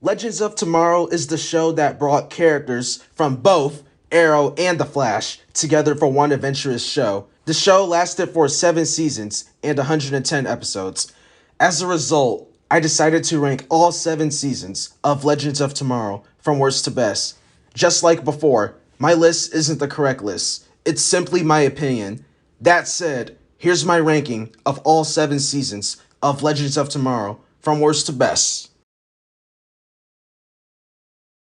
Legends of Tomorrow is the show that brought characters from both Arrow and The Flash together for one adventurous show. The show lasted for 7 seasons and 110 episodes. As a result, I decided to rank all 7 seasons of Legends of Tomorrow from worst to best. Just like before, my list isn't the correct list. It's simply my opinion. That said, here's my ranking of all 7 seasons of Legends of Tomorrow from worst to best.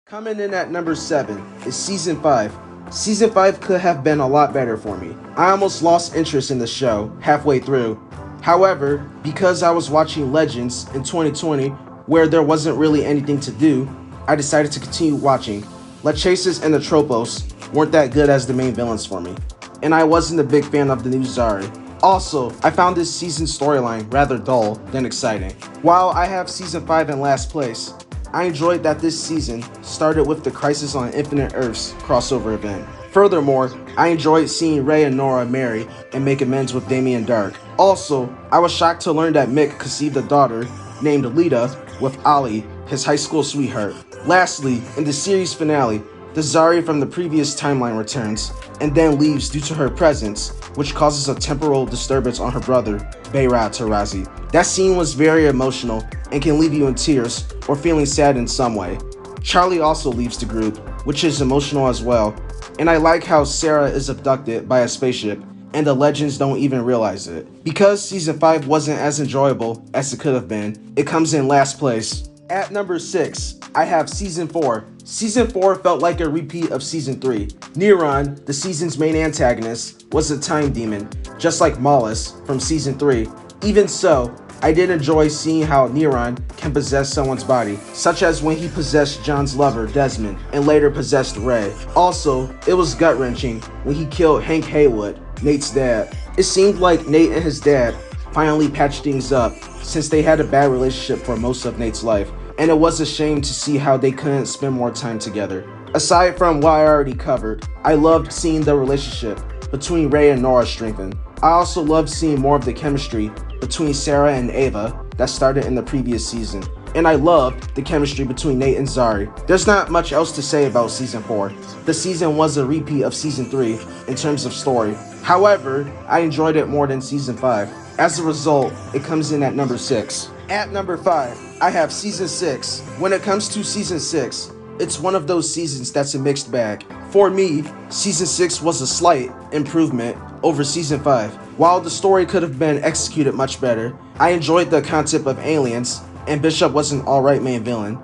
Coming in at number 7 is Season 5. Season 5 could have been a lot better for me. I almost lost interest in the show halfway through. However, because I was watching Legends in 2020 where there wasn't really anything to do, I decided to continue watching. Lachesis and the Tropos weren't that good as the main villains for me, and I wasn't a big fan of the new Zari. Also, I found this season's storyline rather dull than exciting. While I have Season 5 in last place, I enjoyed that this season started with the Crisis on Infinite Earths crossover event. Furthermore, I enjoyed seeing Ray and Nora marry and make amends with Damien Dark. Also, I was shocked to learn that Mick conceived a daughter named Lita with Ali, his high school sweetheart. Lastly, in the series finale, the Zari from the previous timeline returns and then leaves due to her presence, which causes a temporal disturbance on her brother, Behrad Tarazi. That scene was very emotional and can leave you in tears or feeling sad in some way. Charlie also leaves the group, which is emotional as well, and I like how Sarah is abducted by a spaceship and the Legends don't even realize it. Because Season 5 wasn't as enjoyable as it could have been, it comes in last place. At number 6, I have Season 4. Season 4 felt like a repeat of Season 3. Neron, the season's main antagonist, was a time demon, just like Mollis from Season 3. Even so, I did enjoy seeing how Neron can possess someone's body, such as when he possessed John's lover, Desmond, and later possessed Ray. Also, it was gut-wrenching when he killed Hank Haywood, Nate's dad. It seemed like Nate and his dad finally patched things up since they had a bad relationship for most of Nate's life, and it was a shame to see how they couldn't spend more time together. Aside from what I already covered, I loved seeing the relationship between Ray and Nora strengthen. I also loved seeing more of the chemistry between Sarah and Ava that started in the previous season. And I loved the chemistry between Nate and Zari. There's not much else to say about Season 4. The season was a repeat of Season 3 in terms of story. However, I enjoyed it more than Season 5. As a result, it comes in at number 6. At number 5, I have Season 6. When it comes to Season 6, it's one of those seasons that's a mixed bag. For me, Season 6 was a slight improvement over Season 5. While the story could have been executed much better, I enjoyed the concept of aliens, and Bishop was an alright main villain.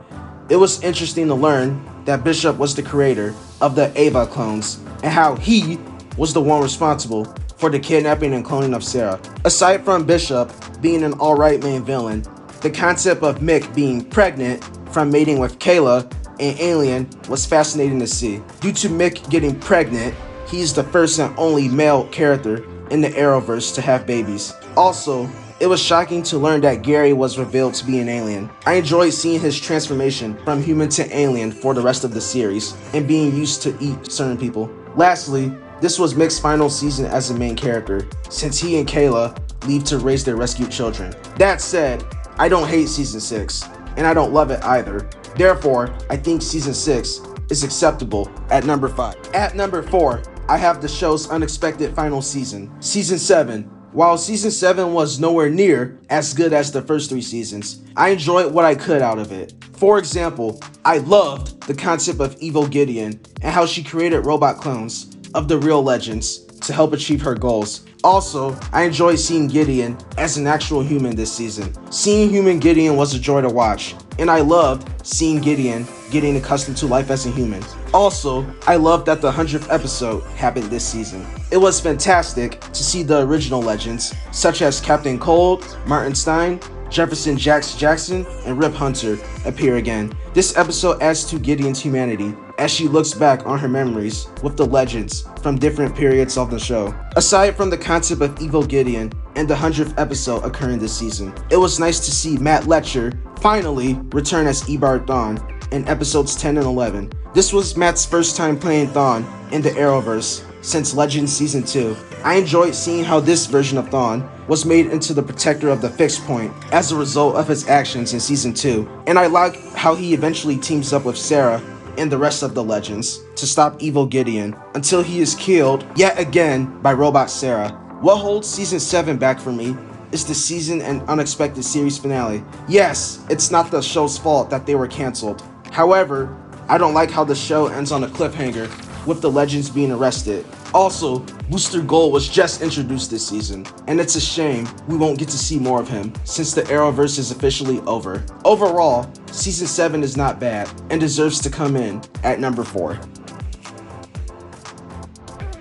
It was interesting to learn that Bishop was the creator of the Ava clones, and how he was the one responsible for the kidnapping and cloning of Sarah. Aside from Bishop being an alright main villain, the concept of Mick being pregnant from mating with Kayla, an alien, was fascinating to see. Due to Mick getting pregnant, he's the first and only male character in the Arrowverse to have babies. Also, it was shocking to learn that Gary was revealed to be an alien. I enjoyed seeing his transformation from human to alien for the rest of the series, and being used to eat certain people. Lastly, this was Mick's final season as a main character, since he and Kayla leave to raise their rescued children. That said, I don't hate Season 6, and I don't love it either. Therefore, I think Season 6 is acceptable at number 5. At number 4, I have the show's unexpected final season, Season 7. While Season 7 was nowhere near as good as the first 3 seasons, I enjoyed what I could out of it. For example, I loved the concept of Evil Gideon and how she created robot clones of the real Legends to help achieve her goals. Also, I enjoyed seeing Gideon as an actual human this season. Seeing human Gideon was a joy to watch, and I loved seeing Gideon getting accustomed to life as a human. Also, I loved that the 100th episode happened this season. It was fantastic to see the original Legends, such as Captain Cold, Martin Stein, Jefferson Jax Jackson, and Rip Hunter, appear again. This episode adds to Gideon's humanity as she looks back on her memories with the Legends from different periods of the show. Aside from the concept of Evil Gideon and the 100th episode occurring this season, it was nice to see Matt Letcher finally return as Eobard Thawne in episodes 10 and 11. This was Matt's first time playing Thawne in the Arrowverse since Legends Season 2. I enjoyed seeing how this version of Thawne was made into the protector of the fixed point as a result of his actions in Season 2, and I like how he eventually teams up with Sarah and the rest of the Legends to stop evil Gideon until he is killed yet again by Robot Sarah. What holds Season 7 back for me is the season and unexpected series finale. Yes, it's not the show's fault that they were canceled. However, I don't like how the show ends on a cliffhanger with the Legends being arrested. Also, Booster Gold was just introduced this season, and it's a shame we won't get to see more of him since the Arrowverse is officially over. Overall, Season 7 is not bad and deserves to come in at number 4.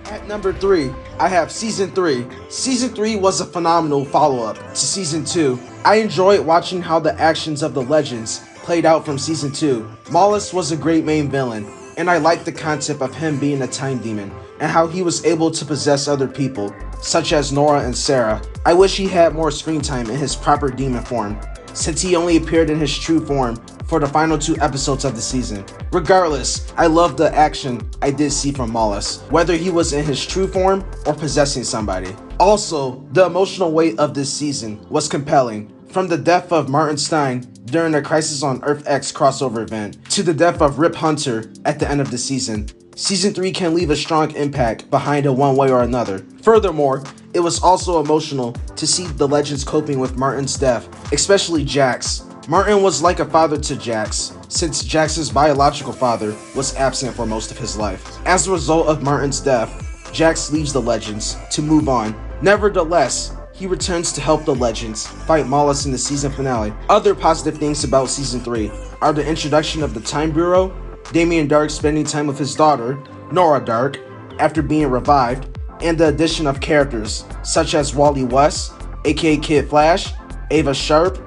At number 3, I have Season 3. Season 3 was a phenomenal follow-up to Season 2. I enjoyed watching how the actions of the Legends played out from Season 2. Mollis was a great main villain, and I liked the concept of him being a time demon and how he was able to possess other people, such as Nora and Sarah. I wish he had more screen time in his proper demon form, since he only appeared in his true form for the final 2 episodes of the season. Regardless, I loved the action I did see from Mollis, whether he was in his true form or possessing somebody. Also, the emotional weight of this season was compelling, from the death of Martin Stein during the Crisis on Earth X crossover event to the death of Rip Hunter at the end of the season. Season 3 can leave a strong impact behind it one way or another. Furthermore, it was also emotional to see the Legends coping with Martin's death, especially Jax. Martin was like a father to Jax, since Jax's biological father was absent for most of his life. As a result of Martin's death, Jax leaves the Legends to move on. Nevertheless, he returns to help the Legends fight Mollis in the season finale. Other positive things about Season 3 are the introduction of the Time Bureau, Damien Darhk spending time with his daughter, Nora Darhk, after being revived, and the addition of characters such as Wally West, aka Kid Flash, Ava Sharp,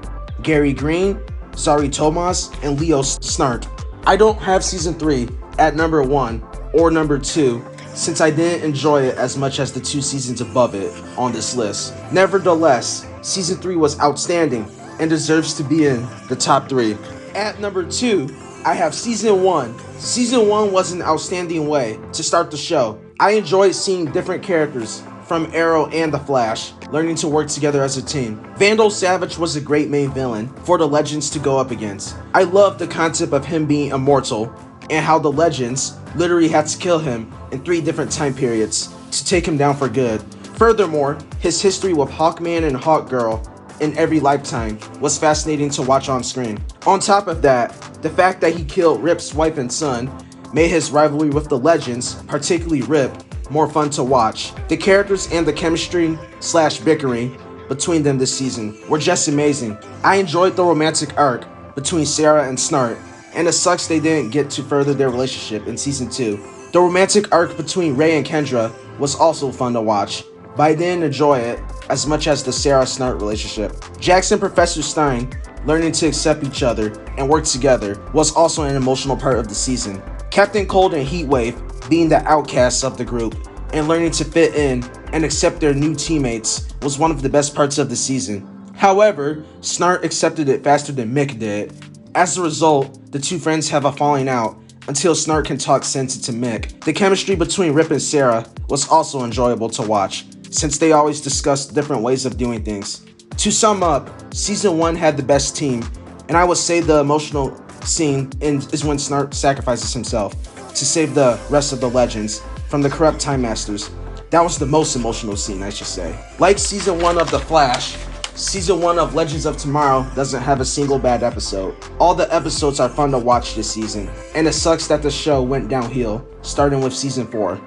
Gary Green, Zari Tomas, and Leo Snart. I don't have Season 3 at number 1 or number 2 since I didn't enjoy it as much as the 2 seasons above it on this list. Nevertheless, Season 3 was outstanding and deserves to be in the top 3. At number 2, I have Season 1. Season 1 was an outstanding way to start the show. I enjoyed seeing different characters from Arrow and The Flash learning to work together as a team. Vandal Savage was a great main villain for the Legends to go up against. I loved the concept of him being immortal and how the Legends literally had to kill him in 3 different time periods to take him down for good. Furthermore, his history with Hawkman and Hawkgirl in every lifetime was fascinating to watch on screen. On top of that, the fact that he killed Rip's wife and son made his rivalry with the Legends, particularly Rip, more fun to watch. The characters and the chemistry / bickering between them this season were just amazing. I enjoyed the romantic arc between Sarah and Snart, and it sucks they didn't get to further their relationship in Season 2. The romantic arc between Ray and Kendra was also fun to watch, but I didn't enjoy it as much as the Sarah-Snart relationship. Jax and Professor Stein learning to accept each other and work together was also an emotional part of the season. Captain Cold and Heatwave being the outcasts of the group and learning to fit in and accept their new teammates was one of the best parts of the season. However, Snart accepted it faster than Mick did. As a result, the 2 friends have a falling out until Snart can talk sense into Mick. The chemistry between Rip and Sarah was also enjoyable to watch, since they always discussed different ways of doing things. To sum up, Season 1 had the best team, and I would say the emotional scene is when Snart sacrifices himself to save the rest of the Legends from the corrupt Time Masters. That was the most emotional scene, I should say. Like Season 1 of The Flash, Season 1 of Legends of Tomorrow doesn't have a single bad episode. All the episodes are fun to watch this season, and it sucks that the show went downhill, starting with Season 4.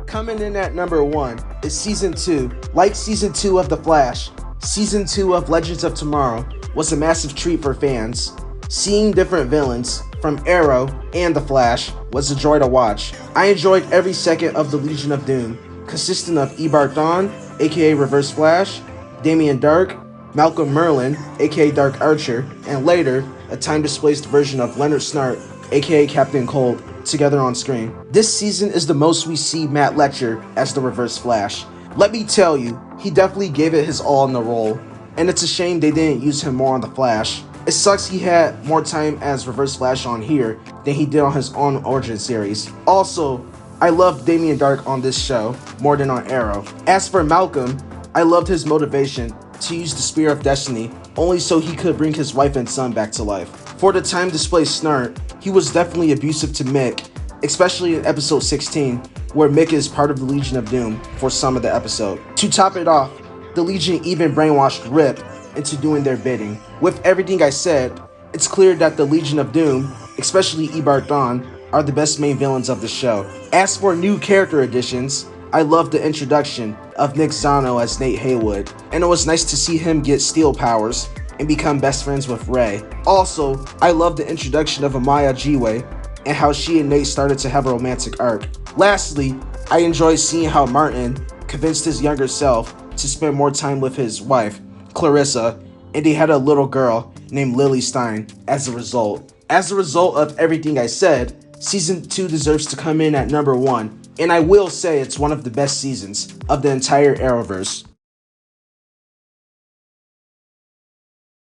Coming in at number 1 is Season 2. Like Season 2 of The Flash, Season 2 of Legends of Tomorrow was a massive treat for fans. Seeing different villains from Arrow and The Flash was a joy to watch. I enjoyed every second of the Legion of Doom, consisting of Eobard Thawne, aka Reverse Flash, Damien Darhk, Malcolm Merlyn, aka Dark Archer, and later, a time-displaced version of Leonard Snart, aka Captain Cold, together on screen. This season is the most we see Matt Letscher as the Reverse Flash. Let me tell you, he definitely gave it his all in the role, and it's a shame they didn't use him more on The Flash. It sucks he had more time as Reverse Flash on here than he did on his own origin series. Also, I loved Damien Dark on this show more than on Arrow. As for Malcolm, I loved his motivation to use the Spear of Destiny only so he could bring his wife and son back to life. For the time display Snart, he was definitely abusive to Mick, especially in episode 16, where Mick is part of the Legion of Doom for some of the episode. To top it off, the Legion even brainwashed Rip into doing their bidding. With everything I said, it's clear that the Legion of Doom, especially Eobard Thawne, are the best main villains of the show. As for new character additions, I love the introduction of Nick Zano as Nate Haywood, and it was nice to see him get steel powers and become best friends with Ray. Also, I love the introduction of Amaya Jiwe and how she and Nate started to have a romantic arc. Lastly, I enjoyed seeing how Martin convinced his younger self to spend more time with his wife, Clarissa, and they had a little girl named Lily Stein as a result. As a result of everything I said, Season 2 deserves to come in at number 1, and I will say it's one of the best seasons of the entire Arrowverse.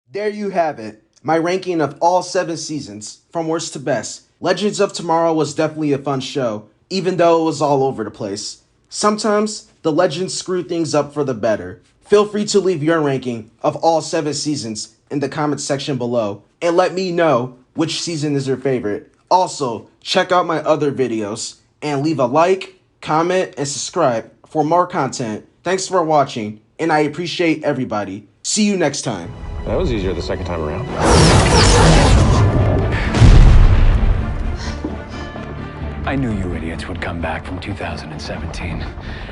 There you have it, my ranking of all 7 seasons, from worst to best. Legends of Tomorrow was definitely a fun show, even though it was all over the place. Sometimes, the legends screw things up for the better. Feel free to leave your ranking of all 7 seasons in the comments section below, and let me know which season is your favorite. Also, check out my other videos, and leave a like, comment, and subscribe for more content. Thanks for watching, and I appreciate everybody. See you next time. That was easier the second time around. I knew you idiots would come back from 2017.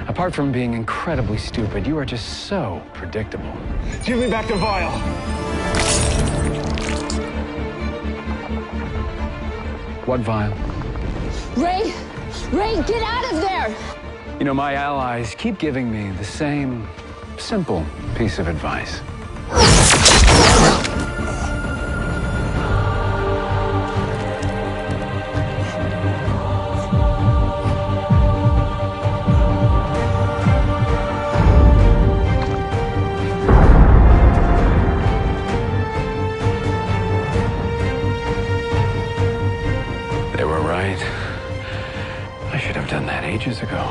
Apart from being incredibly stupid, you are just so predictable. Give me back the vial! What vial? Ray! Ray, get out of there! You know, my allies keep giving me the same simple piece of advice. They were right. I should have done that ages ago.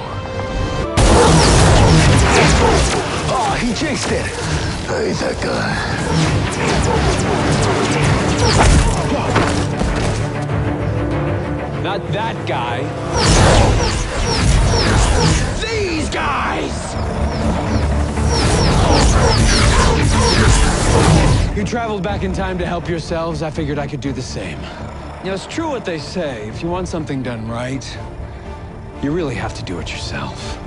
Oh, he chased it! Hey, that guy. Not that guy. These guys! You traveled back in time to help yourselves. I figured I could do the same. You know, it's true what they say. If you want something done right, you really have to do it yourself.